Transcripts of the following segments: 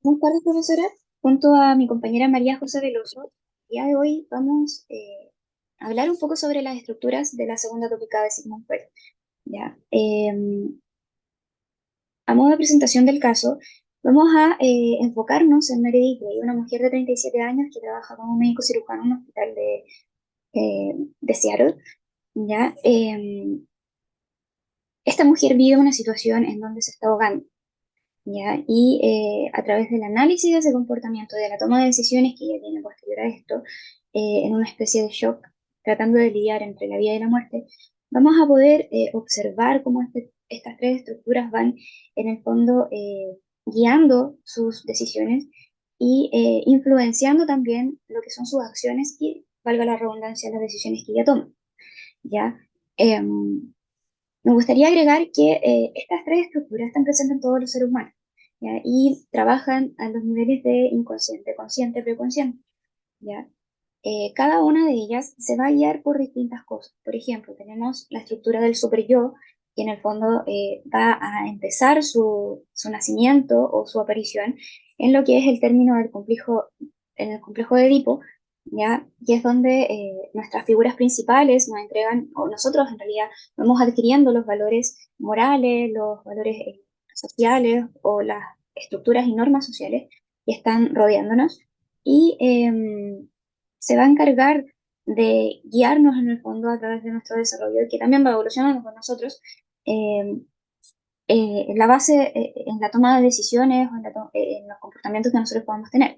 Buenas tardes, profesora. Junto a mi compañera María José Veloso, el día de hoy vamos a hablar un poco sobre las estructuras de la segunda tópica de Sigmund Freud. ¿Ya? A modo de presentación del caso, vamos a enfocarnos en Meredith Grey, una mujer de 37 años que trabaja como médico cirujano en un hospital de Seattle. ¿Ya? Esta mujer vive una situación en donde se está ahogando. ¿Ya? Y a través del análisis de ese comportamiento, de la toma de decisiones que ella tiene posterior a esto, en una especie de shock, tratando de lidiar entre la vida y la muerte, vamos a poder observar cómo estas tres estructuras van, en el fondo, guiando sus decisiones y influenciando también lo que son sus acciones y, valga la redundancia, las decisiones que ella toma. ¿Ya? Me gustaría agregar que estas tres estructuras están presentes en todos los seres humanos, ¿ya? Y trabajan a los niveles de inconsciente, consciente, preconsciente, ¿ya? Cada una de ellas se va a guiar por distintas cosas. Por ejemplo, tenemos la estructura del super yo, que en el fondo va a empezar su nacimiento o su aparición en lo que es el término del complejo, en el complejo de Edipo, ¿ya? Y es donde nuestras figuras principales nos entregan, o nosotros en realidad vamos adquiriendo los valores morales, los valores sociales o las estructuras y normas sociales que están rodeándonos. Y se va a encargar de guiarnos en el fondo a través de nuestro desarrollo, y que también va evolucionando con nosotros, eh, en la base, en la toma de decisiones o en los comportamientos que nosotros podamos tener.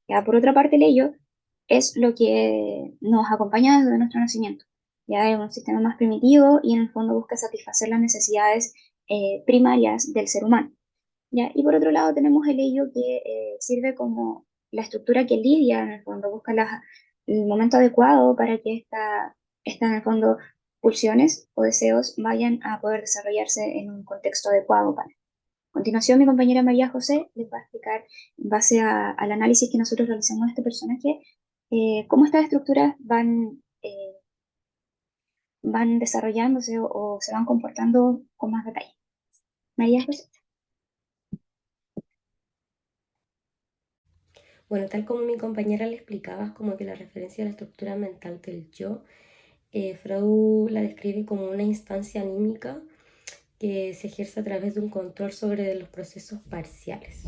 Ya, por otra parte, el ello es lo que nos acompaña desde nuestro nacimiento. Ya es un sistema más primitivo y en el fondo busca satisfacer las necesidades primarias del ser humano. ¿Ya? Y por otro lado tenemos el ello que sirve como la estructura que lidia, en el fondo, busca el momento adecuado para que en el fondo, pulsiones o deseos vayan a poder desarrollarse en un contexto adecuado para. A continuación, mi compañera María José les va a explicar, en base al análisis que nosotros realizamos de este personaje, cómo estas estructuras van desarrollándose o se van comportando con más detalle. María José. Bueno, tal como mi compañera le explicaba, como que la referencia a la estructura mental del yo, Freud la describe como una instancia anímica que se ejerce a través de un control sobre los procesos parciales.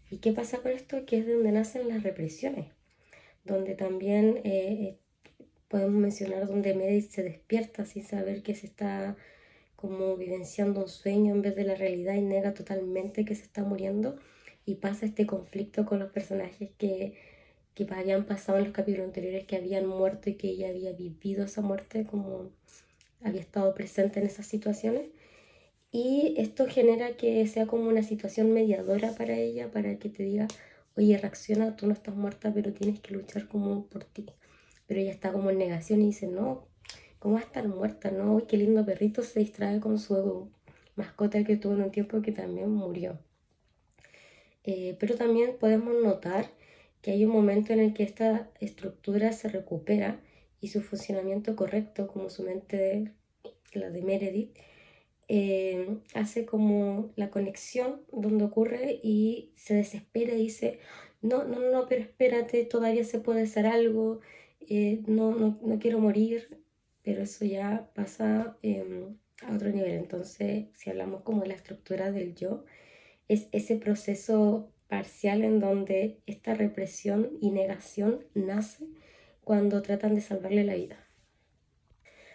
¿Y qué pasa con esto? Que es de donde nacen las represiones, donde también podemos mencionar donde Meredith se despierta sin saber que se está como vivenciando un sueño en vez de la realidad y nega totalmente que se está muriendo, y pasa este conflicto con los personajes que habían pasado en los capítulos anteriores, que habían muerto y que ella había vivido esa muerte, como había estado presente en esas situaciones. Y esto genera que sea como una situación mediadora para ella, para que te diga, oye, reacciona, tú no estás muerta, pero tienes que luchar como por ti. Pero ella está como en negación y dice, no, ¿cómo va a estar muerta? No, uy, qué lindo perrito, se distrae con su mascota que tuvo en un tiempo que también murió. Pero también podemos notar que hay un momento en el que esta estructura se recupera y su funcionamiento correcto, como su mente, la de Meredith, hace como la conexión donde ocurre y se desespera y dice, no, no, no, pero espérate, todavía se puede hacer algo, no, no, no quiero morir, pero eso ya pasa a otro nivel. Entonces, si hablamos como de la estructura del yo, es ese proceso parcial en donde esta represión y negación nace cuando tratan de salvarle la vida.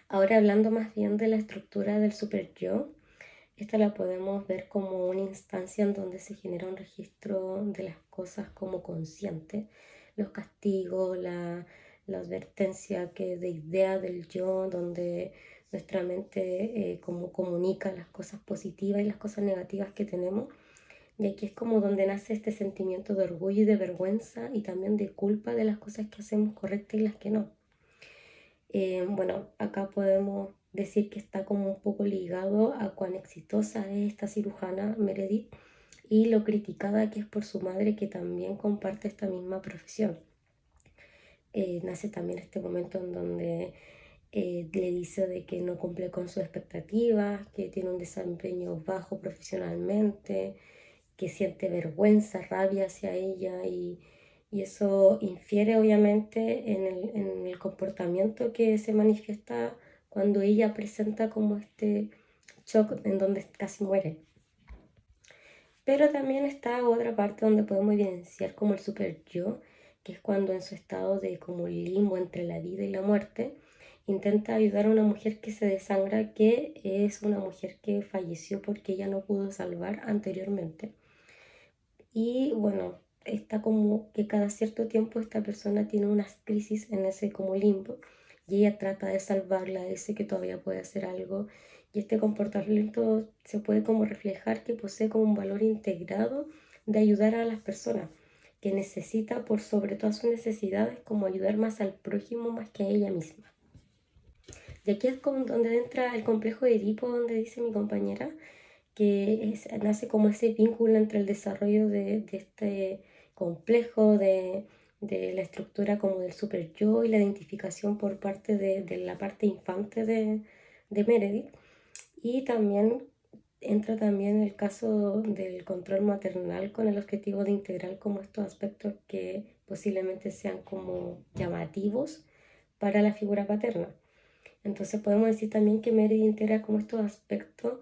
Ahora hablando más bien de la estructura del super yo, esta la podemos ver como una instancia en donde se genera un registro de las cosas como consciente, los castigos, la advertencia que de idea del yo, donde nuestra mente como comunica las cosas positivas y las cosas negativas que tenemos. Y aquí es como donde nace este sentimiento de orgullo y de vergüenza y también de culpa de las cosas que hacemos correctas y las que no. Bueno, acá podemos decir que está como un poco ligado a cuán exitosa es esta cirujana Meredith y lo criticada que es por su madre, que también comparte esta misma profesión. Nace también este momento en donde le dice de que no cumple con sus expectativas, que tiene un desempeño bajo profesionalmente, que siente vergüenza, rabia hacia ella y eso infiere obviamente en el comportamiento que se manifiesta cuando ella presenta como este shock en donde casi muere. Pero también está otra parte donde podemos evidenciar como el super yo, que es cuando en su estado de como limbo entre la vida y la muerte, intenta ayudar a una mujer que se desangra, que es una mujer que falleció porque ella no pudo salvar anteriormente. Y bueno, está como que cada cierto tiempo esta persona tiene unas crisis en ese como limbo y ella trata de salvarla, dice que todavía puede hacer algo y este comportamiento se puede como reflejar que posee como un valor integrado de ayudar a las personas, que necesita por sobre todas sus necesidades como ayudar más al prójimo más que a ella misma. Y aquí es como donde entra el complejo de Edipo, donde dice mi compañera, que nace como ese vínculo entre el desarrollo de este complejo, de la estructura como del super yo y la identificación por parte de la parte infante de Meredith. Y también entra también el caso del control maternal con el objetivo de integrar como estos aspectos que posiblemente sean como llamativos para la figura paterna. Entonces podemos decir también que Meredith integra como estos aspectos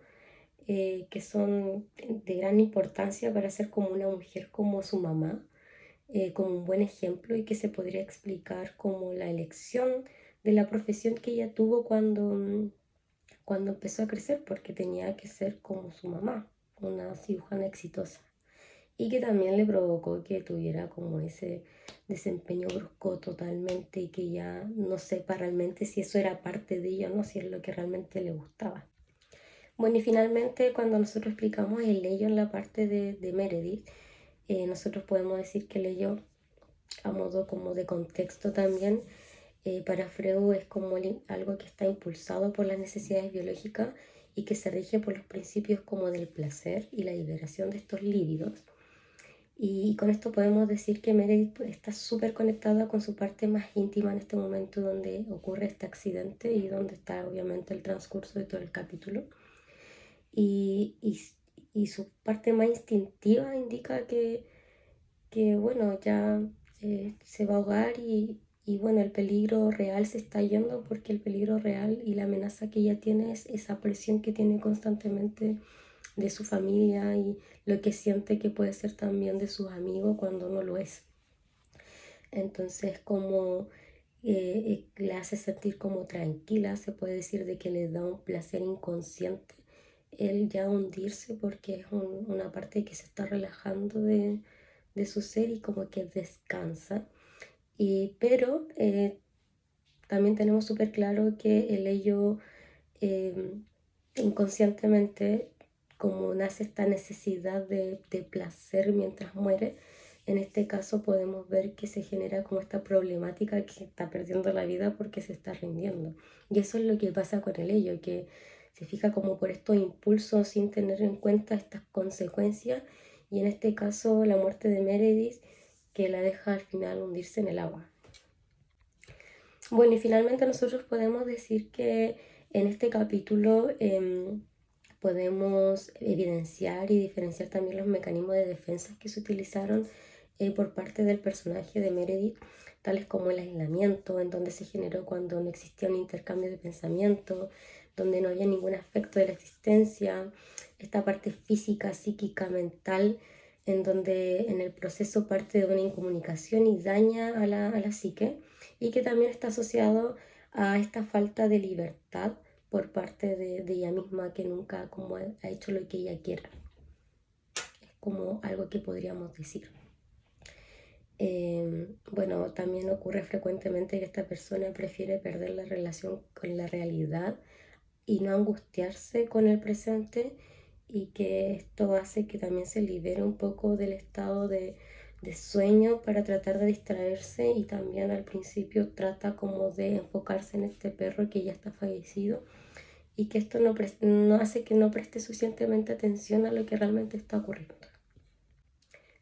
que son de gran importancia para ser como una mujer como su mamá, como un buen ejemplo y que se podría explicar como la elección de la profesión que ella tuvo cuando empezó a crecer, porque tenía que ser como su mamá, una cirujana exitosa. Y que también le provocó que tuviera como ese desempeño brusco totalmente y que ya no sepa realmente si eso era parte de ella o no, si es lo que realmente le gustaba. Bueno, y finalmente cuando nosotros explicamos el ello en la parte de Meredith, nosotros podemos decir que el ello, a modo como de contexto también, para Freud es como algo que está impulsado por las necesidades biológicas y que se rige por los principios como del placer y la liberación de estos líbidos. Y con esto podemos decir que Meredith está súper conectada con su parte más íntima en este momento donde ocurre este accidente y donde está obviamente el transcurso de todo el capítulo. Y, y, y su parte más instintiva indica que bueno, ya se va a ahogar y bueno, el peligro real se está yendo porque el peligro real y la amenaza que ella tiene es esa presión que tiene constantemente de su familia y lo que siente que puede ser también de sus amigos cuando no lo es. Entonces, como le hace sentir como tranquila, se puede decir de que le da un placer inconsciente el ya hundirse porque es una parte que se está relajando de su ser y como que descansa. Pero también tenemos súper claro que el ello eh, inconscientemente, como nace esta necesidad de placer mientras muere, en este caso podemos ver que se genera como esta problemática que está perdiendo la vida porque se está rindiendo. Y eso es lo que pasa con el ello, que se fija como por estos impulsos sin tener en cuenta estas consecuencias y en este caso la muerte de Meredith que la deja al final hundirse en el agua. Bueno, y finalmente nosotros podemos decir que en este capítulo podemos evidenciar y diferenciar también los mecanismos de defensa que se utilizaron por parte del personaje de Meredith, tales como el aislamiento, en donde se generó cuando no existía un intercambio de pensamiento, donde no había ningún aspecto de la existencia, esta parte física, psíquica, mental, en donde en el proceso parte de una incomunicación y daña a la psique, y que también está asociado a esta falta de libertad por parte de ella misma que nunca como ha hecho lo que ella quiera. Es como algo que podríamos decir. Bueno, también ocurre frecuentemente que esta persona prefiere perder la relación con la realidad y no angustiarse con el presente y que esto hace que también se libere un poco del estado de sueño para tratar de distraerse y también al principio trata como de enfocarse en este perro que ya está fallecido y que esto no hace que no preste suficientemente atención a lo que realmente está ocurriendo.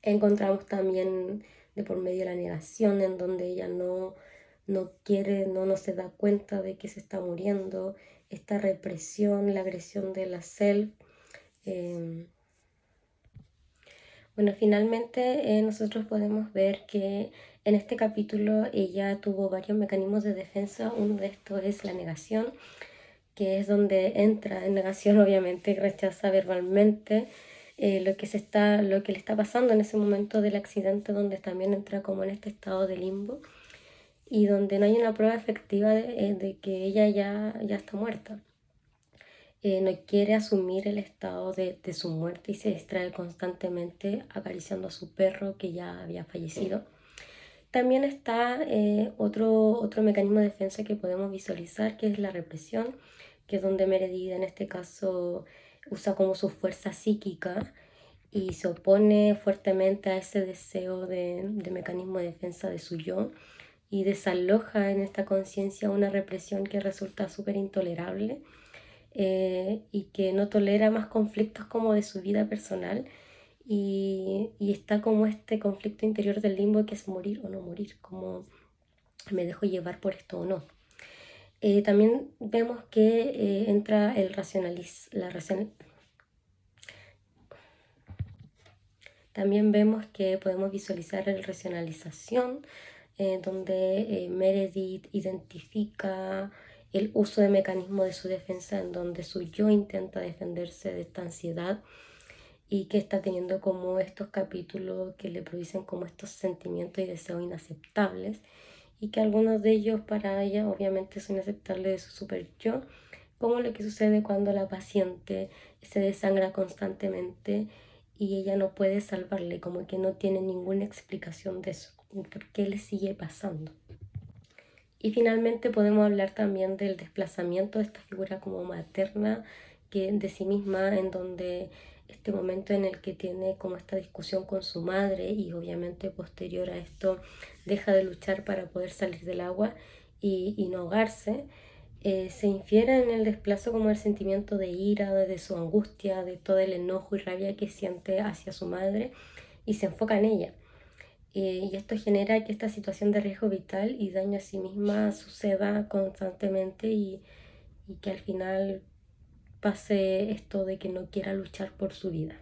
Encontramos también de por medio la negación en donde ella no quiere, no se da cuenta de que se está muriendo, esta represión, la agresión de la self, eh, Bueno, finalmente nosotros podemos ver que en este capítulo ella tuvo varios mecanismos de defensa. Uno de estos es la negación, que es donde entra en negación, obviamente, y rechaza verbalmente lo que le está pasando en ese momento del accidente, donde también entra como en este estado de limbo y donde no hay una prueba efectiva de que ella ya está muerta. No quiere asumir el estado de su muerte y se distrae constantemente acariciando a su perro que ya había fallecido. También está otro mecanismo de defensa que podemos visualizar, que es la represión, que es donde Meredith en este caso usa como su fuerza psíquica y se opone fuertemente a ese deseo de mecanismo de defensa de su yo y desaloja en esta conciencia una represión que resulta súper intolerable, y que no tolera más conflictos como de su vida personal y está como este conflicto interior del limbo que es morir o no morir, como me dejo llevar por esto o no. También vemos que entra también vemos que podemos visualizar la racionalización, donde Meredith identifica el uso de mecanismos de su defensa, en donde su yo intenta defenderse de esta ansiedad y que está teniendo como estos capítulos que le producen como estos sentimientos y deseos inaceptables y que algunos de ellos para ella obviamente son inaceptables de su super yo, como lo que sucede cuando la paciente se desangra constantemente y ella no puede salvarle, como que no tiene ninguna explicación de eso, por qué le sigue pasando. Y finalmente podemos hablar también del desplazamiento de esta figura como materna que de sí misma, en donde este momento en el que tiene como esta discusión con su madre y obviamente posterior a esto deja de luchar para poder salir del agua y no ahogarse, se infiere en el desplazo como el sentimiento de ira, de su angustia, de todo el enojo y rabia que siente hacia su madre y se enfoca en ella. Y esto genera que esta situación de riesgo vital y daño a sí misma suceda constantemente y que al final pase esto de que no quiera luchar por su vida.